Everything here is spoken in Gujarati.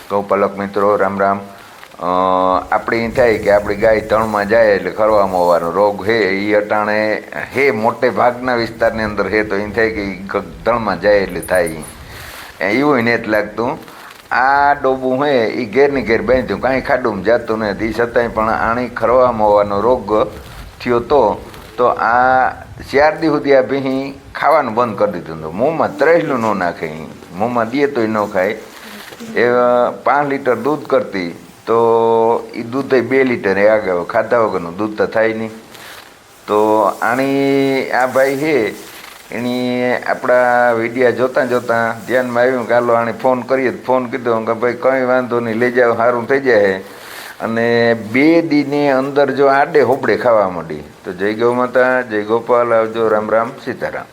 ગૌપાલક મિત્રો રામ રામ. આપણે એમ થાય કે આપણી ગાય તણમાં જાય એટલે ખરવામાં હોવાનો રોગ હે એ અટાણે હે મોટે ભાગના વિસ્તારની અંદર હે તો એમ થાય કે તણમાં જાય એટલે થાય એવું નથી લાગતું. આ ડોબું હે એ ઘેરની ઘેર બાંધ્યું કાંઈ ખાડું જતું નથી છતાંય પણ આણી ખરવામાં હોવાનો રોગ થયો તો આ 4 દી સુધી આ ભીહી ખાવાનું બંધ કરી દીધું હતું. મોંમાં ત્રેસલું ન નાખે, મોંમાં દે તોય ન ખાય. એ 5 લીટર દૂધ કરતી તો એ દૂધ 2 લીટર આગળ ખાધા વગરનું દૂધ તો થાય નહીં. તો આણી આ ભાઈ છે એની આપણા વિડીયા જોતાં ધ્યાનમાં આવ્યું કે હાલો આને ફોન કરીએ. ફોન કીધો કે ભાઈ કંઈ વાંધો નહીં, લઈ જાવ, સારું થઈ જાય. અને 2 દીની અંદર જો આડે હોબડે ખાવા માંડી તો જય ગૌ માતા, જય ગોપાલ, આવજો, રામ રામ, સીતારામ.